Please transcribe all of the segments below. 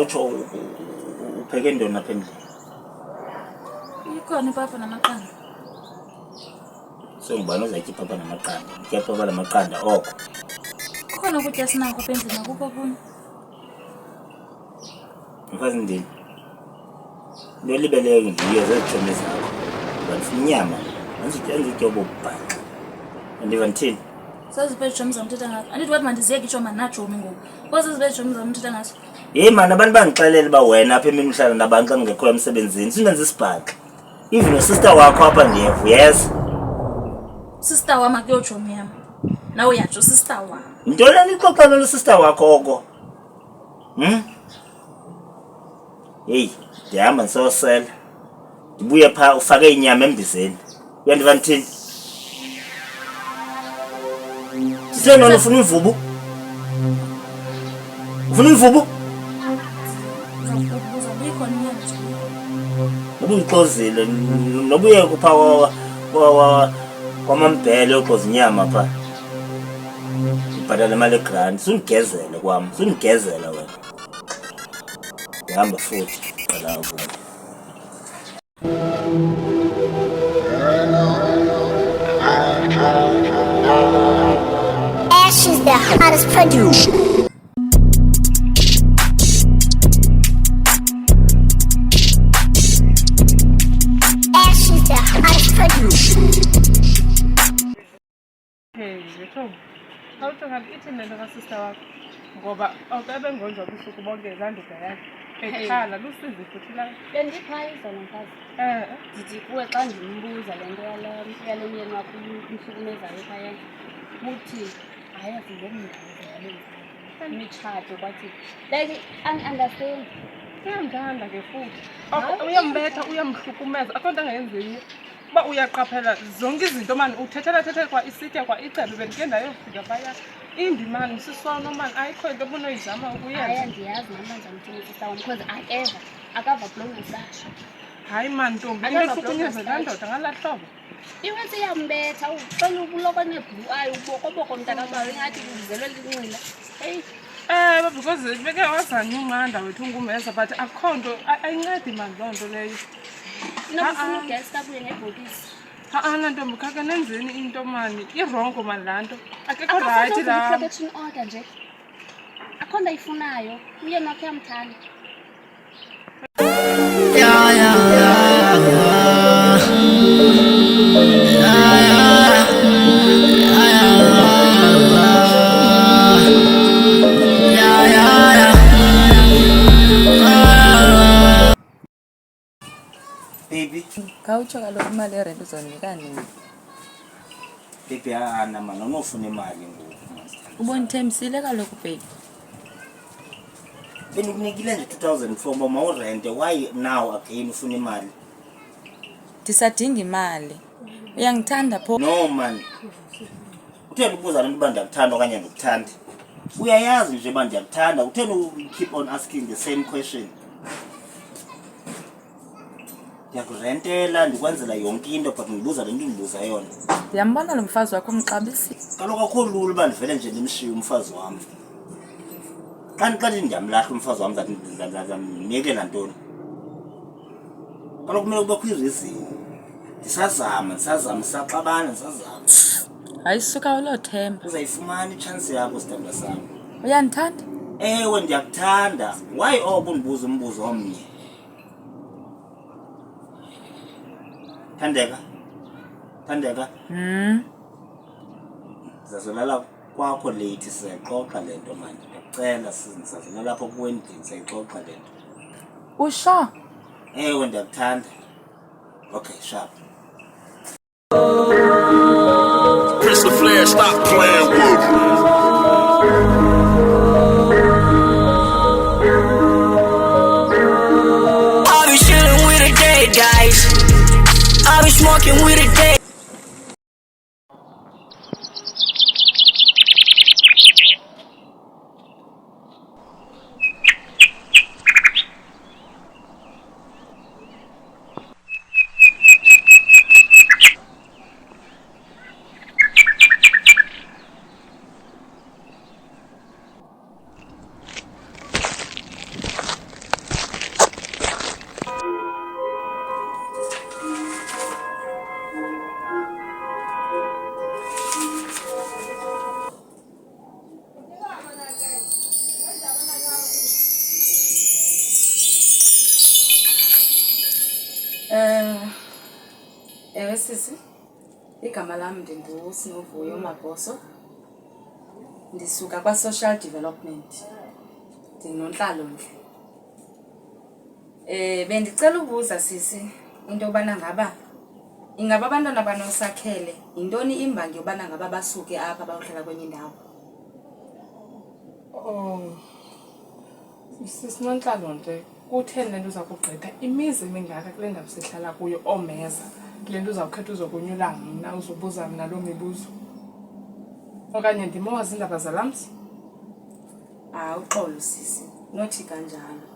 awutsho upheke ntoni apha endlini? Ikhona ipapa namaqanda. So ngubani ozayitya ipapa namaqanda? Utya ipapa namaqanda oko? Kukhona ukutya sinako apha endlini akukho kunye. Mfazi ndini, into elibeleyo ngiyo zezitshomi zakho. Ndifuna inyama, andizitya obobubhaxa. Andiva ndithini? Saziphe izitshomi zam uthetha ngazo. Andithi wathi mandiziyeke itshomi andinatshomi ngoku. Kodwa saziphe izitshomi zam uthetha ngazo. Yeyi mani, abantu bandixelele uba wena apha emini uhlala nabantu xa ndingekhoyo emsebenzini. Sindenza isibhaxa. Even usister wakho apha ndiyevu, yes? Sister wam akuyotshomi yam. Nawe uyatsho sister wam. Yintoni le nto ixoxela usister wakho oko? Yeyi, ndihamba ndisayosela. Ndibuye phaa ufake inyama embizeni. Uyandiva ndithini? Sitheni wena ufuna umvubu? Ufuna umvubu? Noba uyixozile, noba uye kuphaa kwamambhele uxoza inyama phaa. Ubhatala imali egranti. Sundigezele kwam, sundigezela wena. Ndihamba futhi, qala ukuba. Ash is the hottest producer. Ash is the hottest producer. Hey, yethu. Awuthenga ithi nento kasista wakho. Ngoba awukabe ngonjwa ubusuku bonke izanduka yakhe. Ekhala lusizi futhi la. Bendiphayisa nomfazi. Ndithi kuwe xa ndimbuza le nto yale myeni wakho umhlukumezayo phaya. Buthi hayi asizomngazi imitshato kwathi. Like understand. Uyamthanda ke futhi. Uyambetha, uyamhlukumeza. Akho nto angayenziyo. Uba uyaqaphela zonke izinto mani uthethela kwa isitya kwa icebe bendike ndayofika phaya. Indimani sisona mani ayikho into obunoyizama ukuyenza. Hayi andiyazi namanje amthini sister wam because akava blongo Sasha. Hayi mani ntombi, into ehlukunyezwa laa ndoda ngalaa hlobo. Iwenze iyambetha ucela ubuloko nebhulu ayo ubokoboko mntakabayo ingathi kuzelwe linxila. Hey. Because beke wazanye unqanda wethu ungumeza but akho nto ayincedi mani loo nto leyo. Inokufuna uguest abuye ngebhokisi. Laa ntombi khake nenzeni into mani irongo mani laa nto. Akekho rayithi laa. Protection order nje. Akho nto ayifunayo uye nokho yamthanda. Baby. Khawutsho kaloku imali yerenti uzonika nini? Baby, hana mani, awunofuna imali ngoku. Ubondithembisile kaloku baby. Bendikunikile nje 2,000 for mawurente. Why now again ufuna imali? Ndisadinga imali. Uyangithanda pho? No man. Utheni ubuza lento uba ndiyakuthanda okanye andikuthandi? Uyayazi nje uba ndiyakuthanda. Utheni keep on asking the same question? Ndiyakurentela, ndikwenzela yonke into but ndibuza le nto ndibuza yona. Ndiyambona lo mfazi wakho umxabisile. Kaloku akho lula uba ndivele nje ndimshiye umfazi wam. Xa ndithi ndiyamlahla umfazi wam ndizamnikela ntoni? Kaloku kumele kubekho irizini. Ndisazama, sisaxabana, ndisazama. Hayi suka ulothemba. Uzayifumana itshansi yakho sithandwa sam. Uyandithanda? Ewe ndiyakuthanda. Why oku ndibuza umbuzo omnye? Thandeka? Sizazolala kwakho late sizaxoxa le nto mani. Ndiyakucela sizazolala apho kuwendini sizaxoxa le nto. Usho? Ewe ndiyakuthanda. Okay, sharp. Press the flash, stop playing with me. I'll be chilling with a day, guys. I'll be smoking with a day. Ewe sisi, igama lami ndinguSinovuyo Mabhoso. Ndisuka kwa-social development. Ndinonhlalontle. Bendicela ubuza sisi into yobana ngaba ingaba abantwana banosakhele yintoni imbangi yobana ngaba basuke apha bayohlala kwenye indawo? Sisinonhlalontle kutheni le nto uza kugqitha imizi emingaka kule ndawo sihlala kuyo omeza kule nto uzawukhetha uzokonyula mna uzobuza mna loo mibuzo okanye ndimowazi iindaba zalamsi? Uxolo sisi, nothi kanjalo.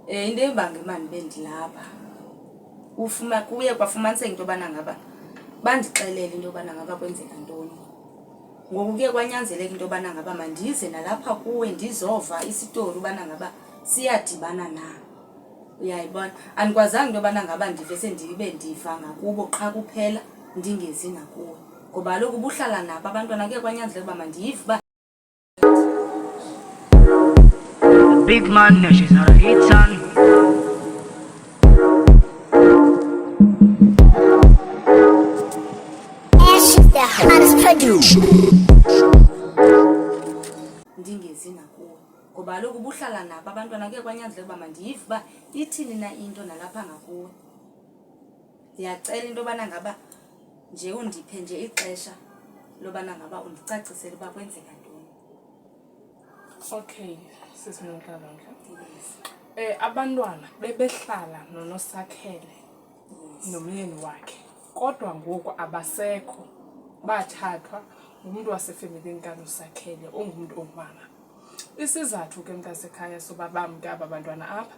Into ebanga imani bendilapha kuye kwafumaniseka into yobana ngaba bandixelele into yobana ngaba kwenzeka ntoni. Ngoku kuye kwanyanzeleka into yobana ngaba mandize nalapha kuwe ndizova isitori ubana ngaba siyadibana na. Uyayibona, andikwazanga into yobana ngaba ndive sendibe ndiva ngakubo qha kuphela ndingezi nakuwe, ngoba kaloku ubuhlala nabo abantwana kuye kwanyanzeleka uba mandiyive uba Big man, now she's not a hit son. She's the hottest producer. ndingezi nakuwe, ngoba kaloku ubuhlala nabo abantwana kuye kwanyanzeleka uba mandiyive uba ithini na into nalapha ngakuwe. Ndiyacela into yobana ngaba nje undiphe nje ixesha lobana ngaba undicacisele uba kwenzeka ntoni. Okay, sisinonhlalontle. Abantwana bebehlala nonosakhele nomyeni wakhe, kodwa ngoku abasekho, bathathwa ngumuntu wasefemelini kanosakhele ongumuntu ongumama. Isizathu ke mntasekhaya soba bamke aba bantwana apha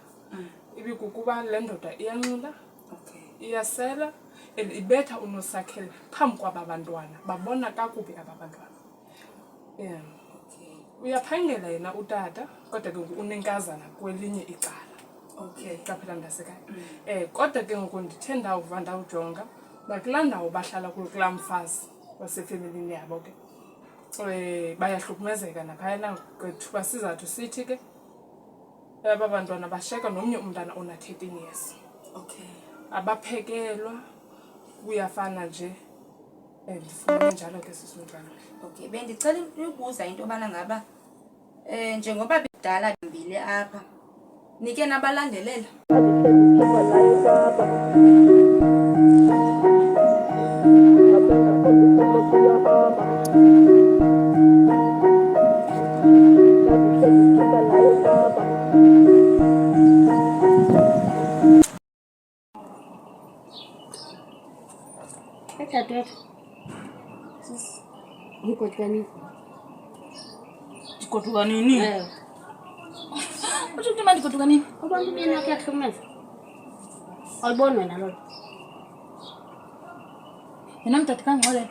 ibikukuba le ndoda iyanxula, iyasela and ibetha unosakhele phambi kwaba bantwana, babona kakubi aba bantwana. Uyaphangela yena utata kodwa ke unenkazana kwelinye icala. Qaphela mntasekhaya. Kodwa ke ngoku ndithe ndawuva ndawujonga kulaa ndawo bahlala kuyo kulaa mfazi wasefemelini yabo ke bayahlukumezeka naphayana kwethuba. Sizathu sithi ke aba bantwana basheka nomnye umntana ona-13 years. Abaphekelwa, kuyafana nje. Ndifumene njalo ke sisinonhlalontle. Bendicela ukubuza into yobana ngaba njengoba bidala mbili apha nike nabalandelela. Ndikotuka nini? Uthi mama ndikotuka nini? Abantu umyeni wakhe uyahlukumeza. Awuyiboni wena loo nto? Yena mdade kangxolela.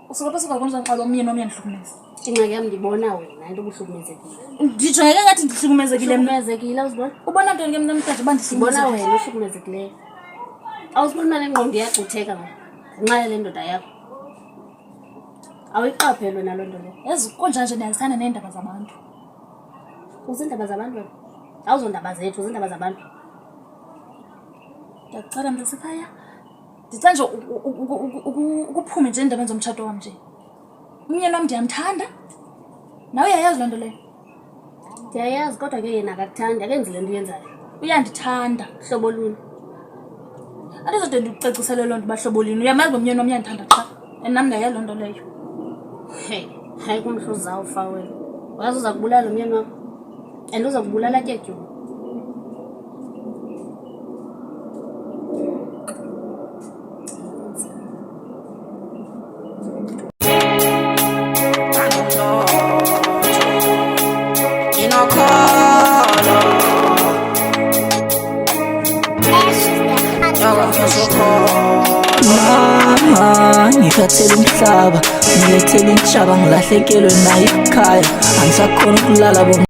Usuka ukubona xa umyeni wami uyandihlukumeza. Ingxaki yam ndibona wena into obuhlukumezekile. Ndijongeke ngathi ndihlukumezekile mna. Uhlukumezekile uzibona? Ubona mntwana ke mna mdade bandihlukumeza. Ndibona wena uhlukumezekileyo. Awuziboni mali ingqondo iyagqutheka ngenxa yale ndoda yakho. Awuyiqaphele wena loo nto leyo. Yazi konjanje ndiyazithanda neendaba zabantu. Uzindaba zabantu wena? Awuzondaba zethu, uzindaba zabantu. Ndiyakucela mntasekhaya. Ndicela nje ukuphume nje endabeni zomtshato wam nje. Umyeni wam ndiyamthanda. Nawe uyayazi loo nto leyo? Ndiyayazi kodwa ke yena akakuthandi, akenzi le nto uyenzayo. Uyandithanda. Hlobo luni? Andizode ndikucacisele loo nto uba hlobo lini. Uyamazi uba umyeni wam uyandithanda qha. And nam ndiyayazi loo nto leyo. Hayi kumhla uzawufa wena. Wazi uza kubulala umyeni wakho and uza kubulala tyetyuba. Ngithathele umhlaba ngilethele intshaba ngilahlekelwe nayo ikhaya angisakhona ukulala